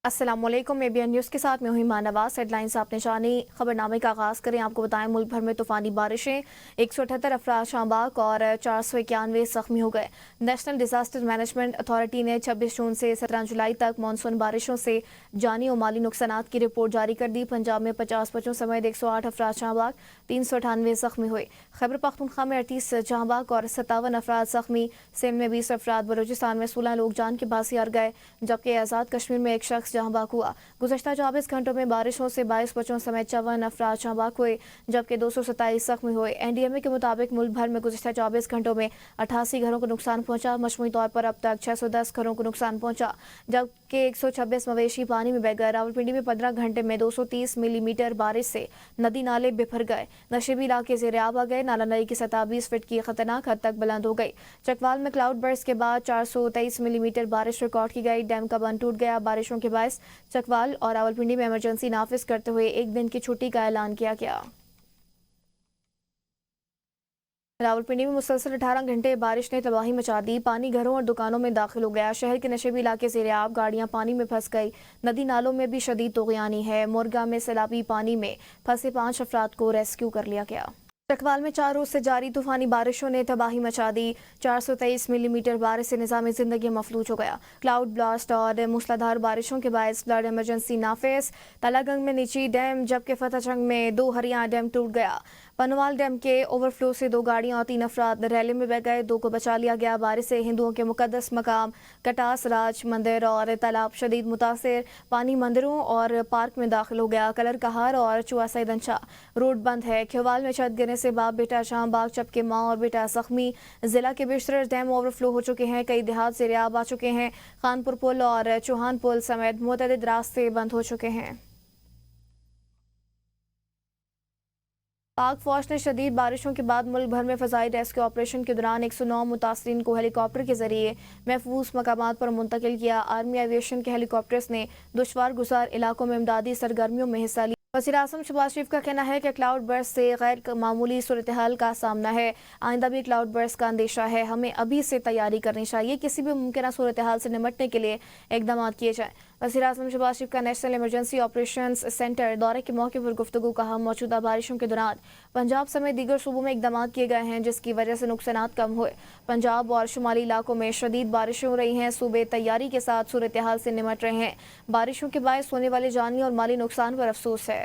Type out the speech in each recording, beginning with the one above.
अस्सलाम वालेकुम। ABN news के साथ मैं हूं ईमान नवाज। हेडलाइंस आपने जानी। खबरनामे का आगाज़ करें। आपको बताएं मुल्क भर में तूफ़ानी बारिशें, 178 अफराद शामबाग और 491 ज़ख्मी हो गए। नेशनल डिज़ास्टर मैनेजमेंट अथॉरिटी ने 26 जून से 17 जुलाई तक मानसून बारिशों से जानी और माली नुकसानात की रिपोर्ट जारी कर दी। पंजाब में 50 बच्चों समेत 108 अफराद शामबाग, 398 ज़ख्मी हुए। खैबर पख्तूनख्वा में 38 शामबाग और 57 अफराद ज़ख्मी। सिंध में 20 अफराद, बलूचिस्तान में 16 लोग जान के बासी हार गए, जबकि आज़ाद कश्मीर में एक शख्स जहां बाक हुआ। गुज़श्ता 24 घंटों में बारिशों से 22 बच्चों समेत 54 अफराद जहां बाक हुए, जबकि 227 जख्मी हुए। NDMA के मुताबिक मुल्क भर में गुज़श्ता 24 घंटों में 88 घरों को नुकसान पहुंचा। मजमूई तौर पर अब तक 610 घरों को नुकसान पहुंचा, जबकि 126 मवेशी पानी में बह गए। रावलपिंडी में 15 घंटे में 230 मिलीमीटर बारिश से नदी नाले बिफर गए। नशीबी इलाके ज़ेर आब आ गए। नाला नदी की सतह 20 फीट की खतरनाक हद तक बुलंद हो गई। चकवाल में क्लाउड बर्स्ट के बाद 423 मिलीमीटर बारिश रिकॉर्ड की गई। डैम का बंद टूट गया। बारिशों के बायस चकवाल और रावलपिंडी में इमरजेंसी नाफिज करते हुए एक दिन की छुट्टी का ऐलान किया गया। रावलपिंडी में मुसलसल 18 घंटे बारिश ने तबाही मचा दी। पानी घरों और दुकानों में दाखिल हो गया। शहर के नशेबी इलाके ज़ेर आब, गाड़ियां पानी में फंस गई। नदी नालों में भी शदीद तोग़यानी है। मुरगा में सैलाबी पानी में फंसे 5 अफराद को रेस्क्यू कर लिया गया। चकवाल में 4 रोज से जारी तूफानी बारिशों ने तबाही मचा दी। 423 मिलीमीटर बारिश से निज़ाम जिंदगी मफलूज हो गया। क्लाउड ब्लास्ट और मूसलाधार बारिशों के बायस फ्लड इमरजेंसी नाफिज। तालागंग में नीची डैम, जबकि फतेहजंग में 2 हरियाणा डैम टूट गया। पनवाल डैम के ओवरफ्लो से 2 गाड़ियां और 3 अफराद रैली में बह गए। 2 को बचा लिया गया। बारिश से हिंदुओं के मुकद्दस मकाम कटास राज मंदिर और तालाब शदीद मुतासिर। पानी मंदिरों और पार्क में दाखिल हो गया। कलर कहार और चुआसा दंशा रोड बंद है। ख्योवाल में छत गिरने से बाप बेटा शाहबाग, जबकि माँ और बेटा जख्मी। जिला के बेशतर डैम ओवरफ्लो हो चुके हैं। कई देहात ज़ेर आब आ चुके हैं। खानपुर पुल और चौहान पुल समेत मुतअद्दिद रास्ते बंद हो चुके हैं। पाक फौज ने शदीद बारिशों के बाद मुल्क भर में फ़ज़ाई रेस्क्यू ऑपरेशन के दौरान 109 मुतासरीन को हेलीकॉप्टर के जरिए महफूज मकामात पर मुंतकिल किया। आर्मी एविएशन के हेलीकॉप्टर्स ने दुश्वार गुजार इलाकों में इमदादी सरगर्मियों में हिस्सा लिया। वज़ीर-ए-आज़म शहबाज शरीफ का कहना है कि क्लाउड बर्स्ट से गैर मामूली सूरत हाल का सामना है। आइंदा भी क्लाउड बर्स्ट का अंदेशा है। हमें अभी से तैयारी करनी चाहिए। किसी भी मुमकिन सूरत हाल से निपटने के लिए इकदाम किए जाएँ। वज़ीर-ए-आज़म शहबाज शरीफ का नेशनल इमरजेंसी ऑपरेशंस सेंटर दौरे के मौके पर गुफ्तगू कहा। मौजूदा बारिशों के दौरान पंजाब समेत दीगर सूबों में इकदाम किए गए हैं, जिसकी वजह से नुकसानात कम हुए। पंजाब और शुमाली इलाकों में शदीद बारिशें हो रही हैं। सूबे तैयारी के साथ सूरत हाल से निपट रहे हैं। बारिशों के बायस होने वाले जानी और माली नुकसान पर अफसोस है।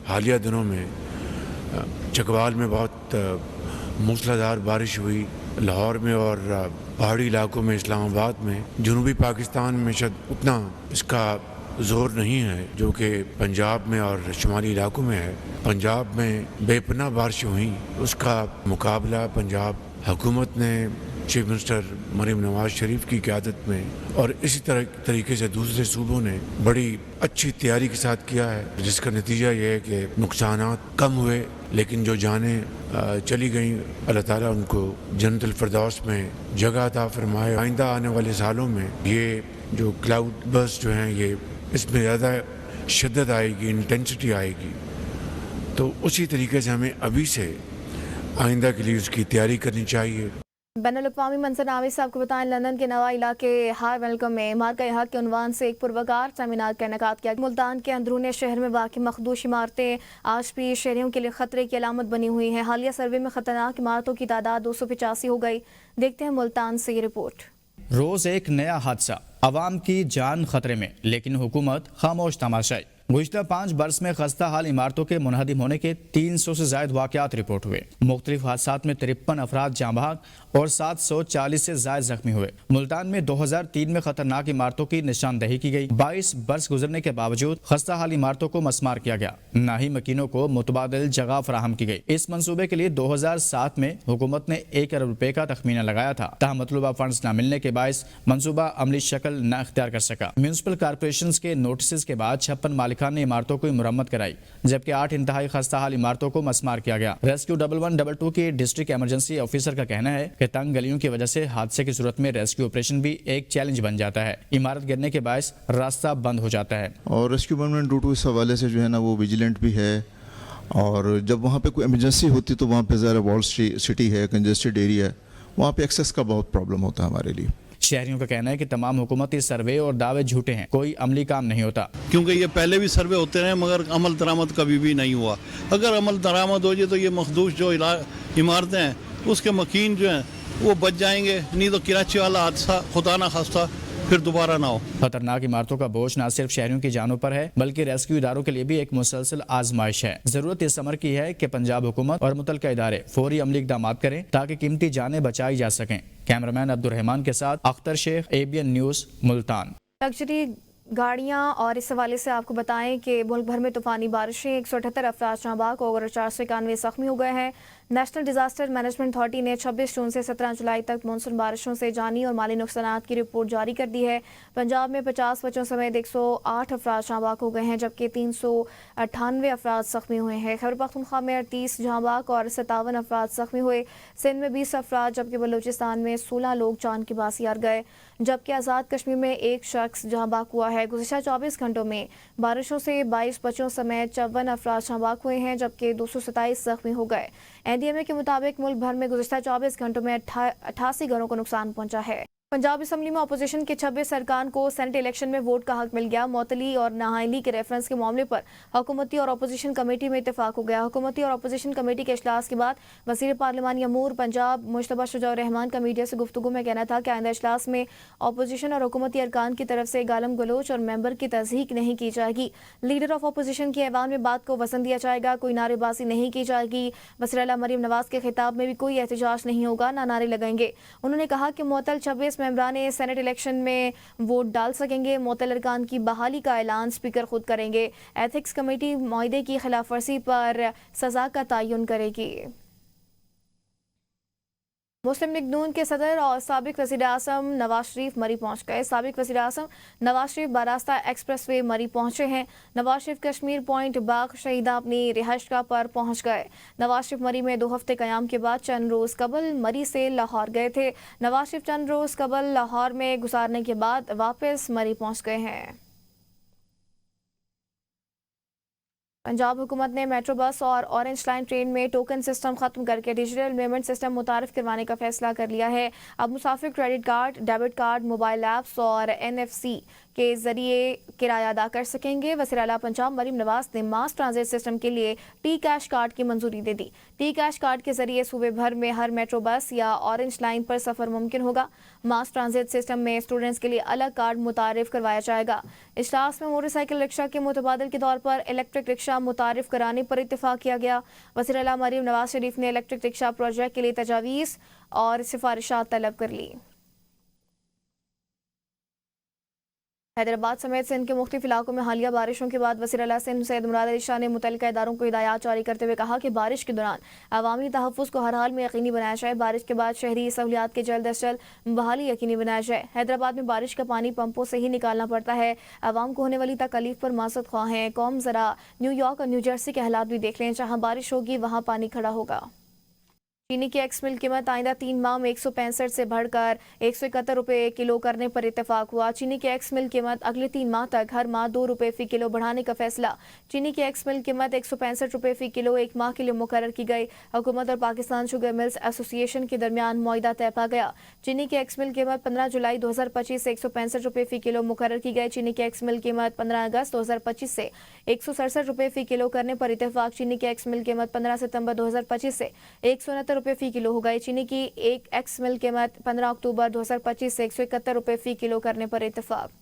हालिया दिनों में चकवाल में बहुत मूसलाधार बारिश हुई। लाहौर में और पहाड़ी इलाकों में, इस्लामाबाद में, जनूबी पाकिस्तान में शायद उतना इसका ज़ोर नहीं है जो कि पंजाब में और शुमाली इलाकों में है। पंजाब में बेपनाह बारिश हुई, उसका मुकाबला पंजाब हुकूमत ने चीफ मिनिस्टर मरीम नवाज शरीफ की क़यादत में और इसी तरीके से दूसरे सूबों ने बड़ी अच्छी तैयारी के साथ किया है, जिसका नतीजा ये है कि नुकसानात कम हुए, लेकिन जो जानें चली गई, अल्लाह ताला उनको जन्नतुल फिरदौस में जगह अता फरमाए। आइंदा आने वाले सालों में ये जो क्लाउड बर्स्ट जो हैं, ये इसमें ज़्यादा शिद्दत आएगी, इंटेंसिटी आएगी। तो उसी तरीके से हमें अभी से आइंदा के लिए उसकी तैयारी करनी चाहिए। बैनुल-अक़वामी मंजरनामे से आपको बताएं, लंदन के नवा इलाके हाई वेलकम में इमारत हक के उन्वान से एक पुरवकार सेमिनार का इनेकाद किया। मुल्तान के अंदरूनी शहर में वाक़ मखदूश इमारतें आज भी शहरियों के लिए खतरे की अलामत बनी हुई हैं। हालिया सर्वे में खतरनाक इमारतों की तादाद 285 हो गई। देखते हैं मुल्तान से ये रिपोर्ट। रोज एक नया हादसा, आवाम की जान खतरे में, लेकिन हुकूमत खामोश तमाशाई। गुज़िश्ता 5 बरस में खस्ता हाल इमारतों के मुनहदिम होने के 300 से ज़ायद वाक़यात रिपोर्ट हुए। मुख्तलिफ हादसात में 53 अफराद जाँ बहक और 740 से ज़ायद जख्मी हुए। मुल्तान में 2003 में खतरनाक इमारतों की निशानदही की गई। 22 बरस गुजरने के बावजूद खस्ता हाल इमारतों को मस्मार किया गया, न ही मकीनों को मुतबादिल जगह फराहम की गई। इस मनसूबे के लिए 2007 में हुकूमत ने 1 अरब रुपए का तखमीना लगाया था, ताहम मतलूबा फंड्स न मिलने के बायस मनसूबा अमली शक्ल न इख्तियार कर सका। म्यूनिसिपल कारपोरेशन के नोटिस के बाद 56 खान ने इमारतों को मुरम्मत कराई, जबकि 8 इंतहाई खस्ता हाल इमारतों को मस्मार किया गया। रेस्क्यू 1122 के डिस्ट्रिक्ट इमरजेंसी ऑफिसर का कहना है कि तंग गलियों की वजह से हादसे की सूरत में रेस्क्यू ऑपरेशन भी एक चैलेंज बन जाता है। इमारत गिरने के बायस रास्ता बंद हो जाता है। और रेस्क्यू 1122 इस हवाले से जो है ना वो विजिलेंट भी है, और जब वहाँ पे कोई इमरजेंसी होती तो वहाँ पे ज़रा वॉल सिटी है, कंजेस्टेड एरिया है, वहाँ पे एक्सेस का बहुत प्रॉब्लम होता है हमारे लिए। शहरियों का कहना है कि तमाम हुकूमती सर्वे और दावे झूठे हैं, कोई अमली काम नहीं होता। क्योंकि ये पहले भी सर्वे होते रहे मगर अमल दरामद कभी भी नहीं हुआ। अगर अमल दरामद हो जाए तो ये मखदूश जो इमारतें हैं उसके मकीन जो हैं वो बच जाएंगे, नहीं तो कराची वाला हादसा खुदा ना खास्ता फिर दोबारा ना हो। खतरनाक इमारतों का बोझ न सिर्फ शहरियों की जानों पर है बल्कि रेस्क्यू इदारों के लिए भी एक मुसलसल आजमाइश है। जरूरत इस अमर की है कि पंजाब हुकूमत और मुतलका इदारे फौरी अमली इक़दाम करें ताकि कीमती जानें बचाई जा सकें। कैमरामैन अब्दुर्रहमान के साथ Akhtar Sheikh, ABN news, Multan. Luxury गाड़ियां और इस हवाले से आपको बताएं कि मुल्क भर में तूफानी बारिशें, 178 अफराद जहाँ बाक और 491 जख्मी हो गए हैं। नेशनल डिजास्टर मैनेजमेंट अथॉरिटी ने 26 जून से 17 जुलाई तक मानसून बारिशों से जानी और माली नुकसानात की रिपोर्ट जारी कर दी है। पंजाब में 50 बच्चों समेत 108 अफराद जहाँ बाक हो गए हैं जबकि 398 अफराद जख्मी हुए हैं। खैबर पख्तूनख्वा में 38 जहाँ बाक और 57 अफराद जख्मी हुए। सिंध में 20 अफराद जबकि बलूचिस्तान में 16 लोग जान की बासी हार गए जबकि आज़ाद कश्मीर में एक शख्स जहाँ बाक हुआ है। गुज़िश्ता 24 घंटों में बारिशों से 22 बच्चों समेत 54 अफराद जहाँ बाक हुए हैं जबकि 227 जख्मी हो गए। NDMA के मुताबिक मुल्क भर में गुज़िश्ता 24 घंटों में 88 घरों को नुकसान पहुंचा है। पंजाब असम्बली में अपोजिशन के 26 अरकान को सेनेट इलेक्शन में वोट का हक मिल गया। मुअत्तली और नाअहली के रेफरेंस के मामले पर हुकूमती और अपोजिशन कमेटी में इत्तेफाक हो गया। हुकूमती और अपोजिशन कमेटी के इजलास के बाद वज़ीर पार्लिमानी अमूर पंजाब मुश्तबा शुजाउर रहमान का मीडिया से गुफ्तगू में कहना था कि आइंदा इजलास में अपोजिशन और हुकूमती अरकान की तरफ से गालम गलोच और मेंबर की तज़हीक नहीं की जाएगी। लीडर ऑफ अपोजिशन की ऐवान में बात को वज़न दिया जाएगा, कोई नारेबाजी नहीं की जाएगी। वज़ीर आला मरीम नवाज के खिताब में भी कोई एहतजाज नहीं होगा, ना नारे लगाएंगे। उन्होंने कहा कि मुअत्तल 26 मेंबरान सेनेट इलेक्शन में वोट डाल सकेंगे। मुअत्तल अरकान की बहाली का ऐलान स्पीकर खुद करेंगे। एथिक्स कमेटी मुआहदे की खिलाफ वर्जी पर सजा का तयन करेगी। मुस्लिम लीग नून के सदर और साबिक वज़ीर आज़म नवाज शरीफ मरी पहुंच गए। साबिक वज़ीर आज़म नवाज शरीफ बारास्ता एक्सप्रेस वे मरी पहुंचे हैं। नवाज शरीफ कश्मीर पॉइंट बाग शहीदा अपनी रिहाइशगाह पर पहुंच गए। नवाज शरीफ मरी में 2 हफ्ते क़याम के बाद चंद रोज़ कबल मरी से लाहौर गए थे। नवाज शरीफ चंद रोज़ कबल लाहौर में गुजारने के बाद वापस मरी पहुंच गए हैं। पंजाब हुकूमत ने मेट्रो बस और ऑरेंज लाइन ट्रेन में टोकन सिस्टम खत्म करके डिजिटल पेमेंट सिस्टम मुतारिफ करवाने का फैसला कर लिया है। अब मुसाफिर credit card, debit card, mobile apps और NFC के जरिए किराया अदा कर सकेंगे। वज़ीर आला पंजाब मरीम नवाज ने मास ट्रांजिट सिस्टम के लिए टी कैश कार्ड की मंजूरी दे दी। टी कैश कार्ड के जरिए सूबे भर में हर मेट्रो बस या ऑरेंज लाइन पर सफर मुमकिन होगा। मास ट्रांजिट सिस्टम में स्टूडेंट्स के लिए अलग कार्ड मुतारिफ करवाया जाएगा। इजलास में मोटरसाइकिल रिक्शा के मुतबादल के तौर पर इलेक्ट्रिक रिक्शा मुतारिफ कराने पर इत्तेफाक किया गया। वज़ीर आला मरीम नवाज शरीफ ने इलेक्ट्रिक रिक्शा प्रोजेक्ट के लिए तजावीज़ और सिफारिशात तलब कर ली। हैदराबाद समेत सिंध के मुख्तलिफ इलाकों में हालिया बारिशों के बाद वज़ीर आला सिंध सैयद मुराद अली शाह ने मुतल्लिका इदारों को हिदायत जारी करते हुए कहा कि बारिश के दौरान अवामी तहफ़्फ़ुज़ को हर हाल में यकीनी बनाया जाए। बारिश के बाद शहरी सहूलियात के जल्द अज जल्द बहाली यकीनी बनाया जाए। हैदराबाद में बारिश का पानी पंपों से ही निकालना पड़ता है। अवाम को होने वाली तकलीफ पर मासद ख्वाह हैं। कौम ज़रा न्यूयॉर्क और न्यू जर्सी के हालात भी देख लें, जहाँ बारिश होगी वहाँ पानी खड़ा होगा। चीनी की एक्स मिल कीमत आइंदा 3 माह में 165 से बढ़कर 171 रुपये किलो करने पर इत्तेफाक हुआ। चीनी की एक्स मिल कीमत अगले 3 माह तक हर माह 2 रुपये फी किलो बढ़ाने का फैसला। चीनी की एक्स मिल कीमत 165 रुपये फी किलो 1 माह के लिए मुकर्रर की गई। हुकूमत और पाकिस्तान शुगर मिल्स एसोसिएशन के दरमियान मुआहिदा तय पा गया। चीनी की एक्स मिल कीमत 15 जुलाई 2025 से 165 रुपये फी किलो मुकर्रर की गई। चीनी की एक्स मिल कीमत 15 अगस्त 2025 से 167 रुपये फी किलो करने पर इत्तेफाक। चीनी की एक्स मिल कीमत 15 सितंबर 2025 से 169 रुपये फी किलो हो गई। चीनी की एक एक्स मिल कीमत 15 अक्टूबर 2025 से 171 रुपये फी किलो करने पर इत्तेफाक।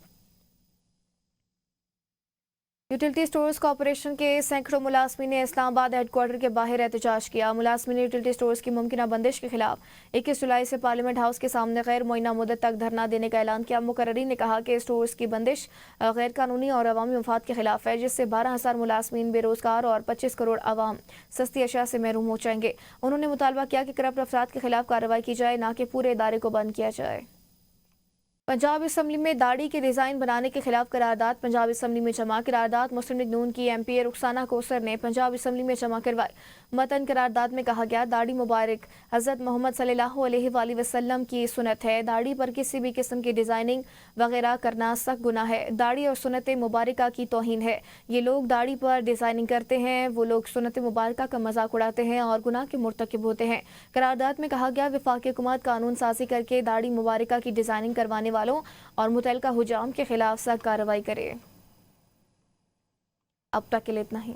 यूटिलिटी स्टोर्स कॉरपोरेशन के सैकड़ों मुलाजमीन ने इस्लामाबाद हेडक्वार्टर के बाहर एहतजाज किया। मुलाजमीन ने यूटिलिटी स्टोर्स की मुमकिना बंदिश के खिलाफ 21 जुलाई से पार्लियामेंट हाउस के सामने गैर मुअय्यना मुद्दत तक धरना देने का ऐलान किया। मुकर्ररीन ने कहा कि स्टोर्स की बंदिश गैर कानूनी और अवामी मफाद के खिलाफ है, जिससे 12,000 मुलाजमीन बेरोजगार और 25 करोड़ आवाम सस्ती अशिया से महरूम हो जाएंगे। उन्होंने मुतालबा किया कि करप्ट अफराद के खिलाफ कार्रवाई की जाए, न कि पूरे इदारे को बंद किया जाए। पंजाब असम्बली में दाढ़ी के डिज़ाइन बनाने के खिलाफ करारदाद। पंजाब असम्बली में जमा करारदाद। मुस्लिम लीग नून की MP रुखसाना कोसर ने पंजाब असम्बली में जमा करवाई। मतन करारदाद में कहा गया, दाढ़ी मुबारक हज़रत मोहम्मद सल्लल्लाहु अलैहि वसल्लम की सुन्नत है। दाढ़ी पर किसी भी किस्म की डिज़ाइनिंग वगैरह करना सख्त गुनाह है। दाढ़ी और सुन्नत मुबारका की तौहीन है। ये लोग दाढ़ी पर डिज़ाइनिंग करते हैं, वो लोग सुन्नत मुबारका का मजाक उड़ाते हैं और गुनाह के मुर्तकिब होते हैं। करारदाद में कहा गया, वफाकी हुकूमत कानून साजी करके दाढ़ी मुबारका की डिज़ाइनिंग करवाने वालों और मुतल्लिका हुजाम के खिलाफ सख्त कार्रवाई करे। अब तक के लिए इतना ही।